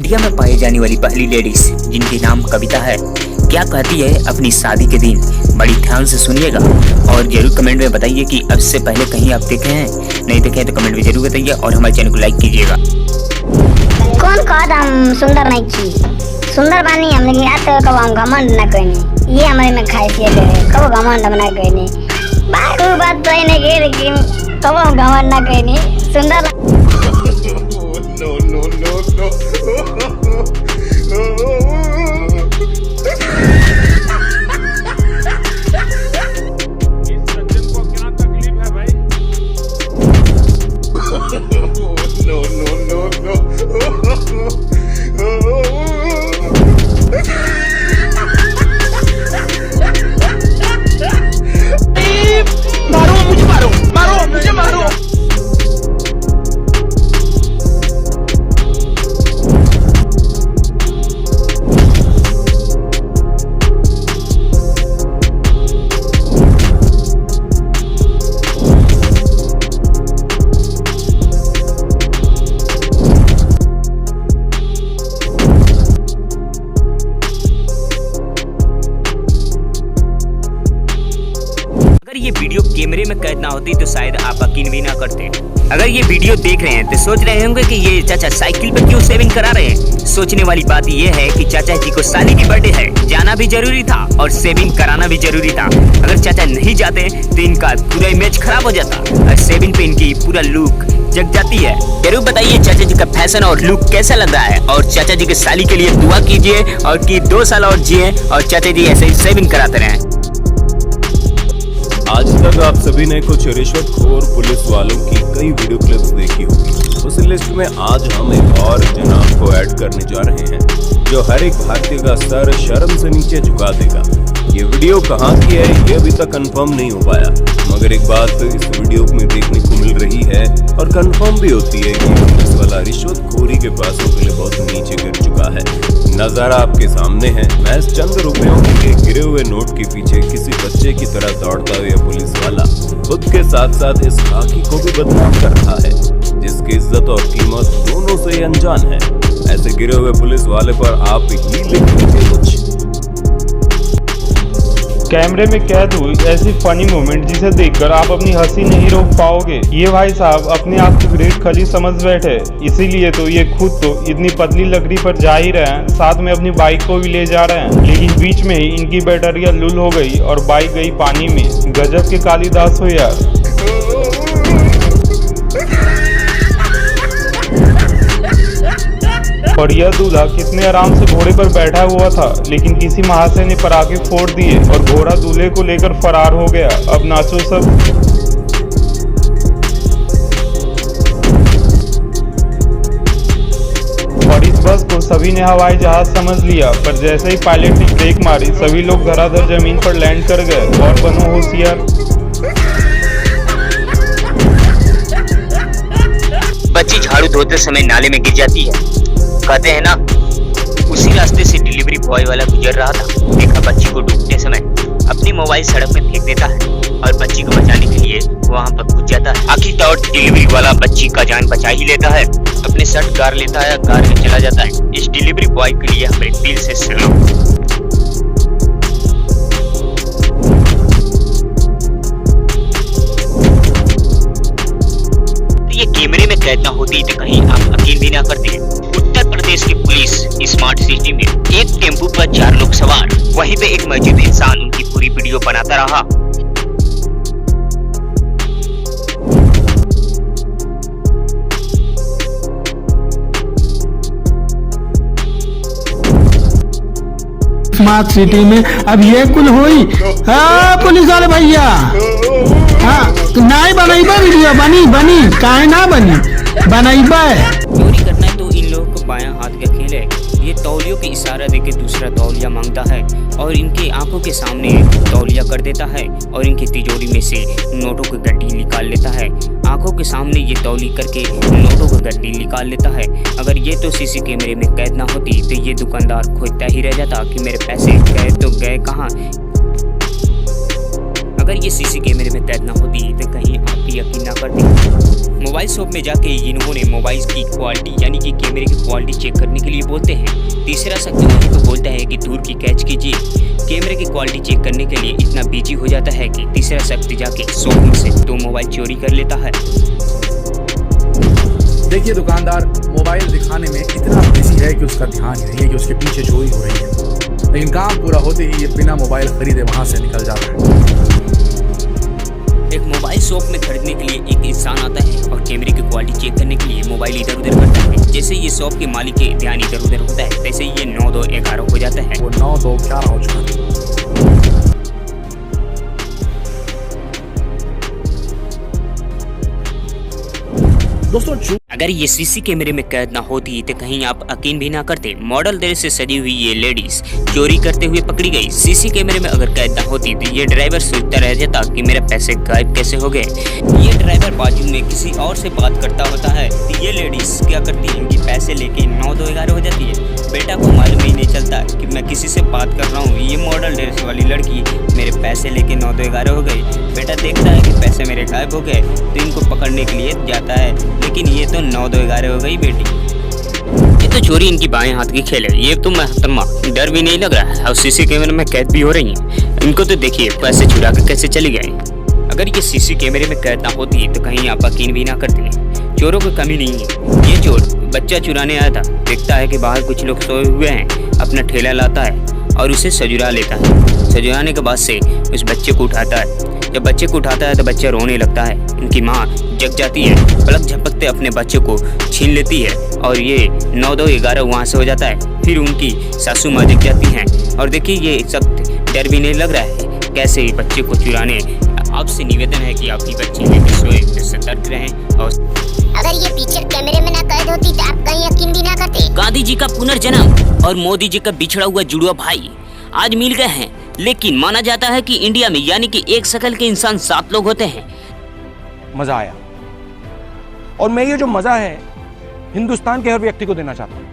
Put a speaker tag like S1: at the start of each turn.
S1: India में पाई जाने वाली पहली लेडीज जिनके नाम कविता है, क्या कहती है अपनी शादी के दिन? बड़ी ध्यान से सुनिएगा और जरूर कमेंट में बताइए कि अब से पहले कहीं आप देखे हैं, नहीं देखे तो कमेंट में जरूर बताइए और हमारे चैनल को लाइक कीजिएगा।
S2: कौन कहत हम सुंदर नहीं की? सुंदर बानी हम, लेकिन आज तक कब हम घमंड न करनी, ये हमारे में खासियत है। कब घमंड हम न करनी, बात तो नहीं की, लेकिन कब हम घमंड न करनी। सुंदर
S1: अगर ये वीडियो कैमरे में कैद ना होती तो शायद आप यकीन भी ना करते। अगर ये वीडियो देख रहे हैं तो सोच रहे होंगे कि ये चाचा साइकिल पे क्यों सेविंग करा रहे हैं। सोचने वाली बात ये है कि चाचा जी को साली की बर्थडे है, जाना भी जरूरी था और सेविंग कराना भी जरूरी था। अगर चाचा नहीं जाते तो इनका पूरा इमेज खराब हो जाता और सेविंग पे इनकी पूरा लुक जग जाती है। जरूर बताइए चाचा जी का फैशन और लुक कैसा लग रहा है और चाचा जी के साली के लिए दुआ कीजिए और कि 2 साल और जिए और चाचा जी ऐसे ही सेविंग कराते रहे।
S3: आज तक आप सभी ने कुछ रिश्वतखोर पुलिस वालों की कई वीडियो क्लिप्स देखी होगी। उस लिस्ट में आज हम एक और जनाब को ऐड करने जा रहे हैं जो हर एक भारतीय का सर शर्म से नीचे झुका देगा। ये वीडियो कहाँ की है ये अभी तक कंफर्म नहीं हो पाया, मगर एक बात इस वीडियो में देखने को मिल रही है और कंफर्म भी होती है कि पुलिस वाला रिश्वतखोरी के पैसों के लिए बहुत नीचे गिर चुका है। नजारा आपके सामने है, महज चंद रुपयों के गिरे हुए नोट के पीछे किसी बच्चे की तरह दौड़ता हुआ पुलिस वाला खुद के साथ साथ इस खाकी को भी बदनाम कर रहा है जिसकी इज्जत और कीमत दोनों से अनजान है। ऐसे गिरे हुए पुलिस वाले पर आप ही लिख दीजिए कुछ।
S4: कैमरे में कैद हुई ऐसी फनी मोमेंट जिसे देखकर आप अपनी हंसी नहीं रोक पाओगे। ये भाई साहब अपने आप को ग्रेट खली समझ बैठे, इसीलिए तो ये खुद तो इतनी पतली लकड़ी पर जा ही रहे हैं, साथ में अपनी बाइक को भी ले जा रहे हैं, लेकिन बीच में ही इनकी बैटरिया लुल हो गई और बाइक गई पानी में। गजब के कालिदास हो यार। और यह दूल्हा कितने आराम से घोड़े पर बैठा हुआ था, लेकिन किसी महाशय ने पराखे फोड़ दिए और घोड़ा दूल्हे को लेकर फरार हो गया। अब नाचो सब। और इस बस को सभी ने हवाई जहाज समझ लिया, पर जैसे ही पायलट ने ब्रेक मारी सभी लोग धराधर जमीन पर लैंड कर गए। और बनो होशियार।
S1: बच्ची झाड़ू धोते समय नाले में गिर जाती है, कहते हैं ना, उसी रास्ते से डिलीवरी बॉय वाला गुजर रहा था, देखा बच्ची को डूबते समय अपनी मोबाइल सड़क में फेंक देता है और बच्ची को बचाने के लिए वहां पर कूद जाता है। आखिरकार डिलीवरी वाला बच्ची का जान बचा ही लेता है, अपने शर्ट गार लेता है, गार के चला जाता है। इस डिलीवरी बॉय के लिए हमारे दिल से सलाम। ये कैमरे में कैद ना होती तो कहीं आप यकीन भी ना करते। उत्तर प्रदेश की पुलिस स्मार्ट सिटी में एक टेम्पो पर 4 लोग सवार, वहीं पे एक मौजूद इंसान उनकी पूरी वीडियो बनाता रहा।
S5: स्मार्ट सिटी में अब ये कुल हुई। हाँ पुलिस वाले भैया, हाँ नहीं बनैबा वीडियो, बनी काहे ना बनैबा।
S1: चोरी करना है तो इन लोगों को बायां हाथ का खेल है। ये तौलियों के इशारा देके दूसरा तौलिया मांगता है और इनके आंखों के सामने तौलिया कर देता है और इनकी तिजोरी में से नोटों की गड्डी निकाल लेता है। आंखों के सामने ये तौली करके नोटों की गड्डी निकाल लेता है। अगर ये तो सीसी कैमरे में कैद ना होती तो ये दुकानदार खोजता ही रह जाता कि मेरे पैसे गए तो गए कहाँ। अगर ये सीसी कैमरे में कैद ना होती तो कहीं आप भी यकीन ना करते। मोबाइल शॉप में जाके इन्होंने मोबाइल की क्वालिटी यानी कि कैमरे की क्वालिटी चेक करने के लिए बोलते हैं। तीसरा शख्स वही तो बोलता है कि दूर की कैच कीजिए। कैमरे की क्वालिटी चेक करने के लिए इतना बिजी हो जाता है कि तीसरा शख्स जाके शॉप में से 2 मोबाइल चोरी कर लेता है।
S6: देखिए, दुकानदार मोबाइल दिखाने में इतना बिजी है कि उसका ध्यान ही नहीं है कि उसके पीछे चोरी हो रही है, लेकिन काम पूरा होते ही ये बिना मोबाइल खरीदे वहां से निकल जाता है।
S1: एक मोबाइल शॉप में खरीदने के लिए एक इंसान आता है और कैमरे की क्वालिटी चेक करने के लिए मोबाइल इधर उधर करता है। जैसे ये शॉप के मालिक के ध्यान इधर उधर होता है, तैसे ये 9 2 11 हो जाता है।
S6: वो 9 2 11 हो चुका है। दोस्तों,
S1: अगर ये सीसी कैमरे में कैद ना होती तो कहीं आप यकीन भी ना करते। मॉडल ड्रेस से सजी हुई ये लेडीज चोरी करते हुए पकड़ी गई। सीसी कैमरे में अगर कैद ना होती तो ये ड्राइवर सोचता रह जाता कि मेरे पैसे गायब कैसे हो गए। ये ड्राइवर बाजू में किसी और से बात करता होता है तो ये लेडीज क्या करती है, इनकी पैसे लेके 9 2 11 हो जाती है। बेटा को मालूम ही नहीं चलता कि मैं किसी से बात कर रहा हूँ। ये मॉडल ड्रेस वाली लड़की मेरे पैसे लेके 9 2 11 हो गई। बेटा देखता है कि पैसे मेरे गायब हो गए तो इनको पकड़ने के लिए जाता है, लेकिन ये तो 9 2 11 हो गई बेटी। ये तो चोरी इनकी बाएं हाथ की खेल है। ये तो महतरमा डर भी नहीं लग रहा है और सीसी कैमरे में कैद भी हो रही है। इनको तो देखिए पैसे चुरा के कैसे चली गए। अगर ये सीसी कैमरे में कैद ना होती तो कहीं आप यकीन भी ना करते। चोरों की कमी नहीं है। ये चोर बच्चा चुराने आया था, देखता है कि बाहर कुछ लोग सोए हुए हैं, अपना ठेला लाता है और उसे सजुरा लेता है। सजुराने के बाद से उस बच्चे को उठाता है। जब बच्चे को उठाता है तो बच्चा रोने लगता है। इनकी माँ जग जाती है, पलक झपकते अपने बच्चे को छीन लेती है और ये 9 2 11 वहाँ से हो जाता है। फिर उनकी सासू माँ जग जाती हैं और देखिए ये सब डर भी नहीं लग रहा है कैसे बच्चे को चुराने। आपसे निवेदन है कि आप भी बच्चे लेकर सोए तो सतर्क रहें। और
S2: अगर ये पिक्चर कैमरे में ना कैद होती तो आप कहीं यकीन भी ना करते।
S1: गांधी जी का पुनर्जन्म और मोदी जी का बिछड़ा हुआ जुड़वा भाई आज मिल गए हैं, लेकिन माना जाता है कि इंडिया में यानी कि एक शक्ल के इंसान 7 लोग होते हैं।
S7: मजा आया और मैं ये जो मजा है हिंदुस्तान के हर व्यक्ति को देना चाहता हूं।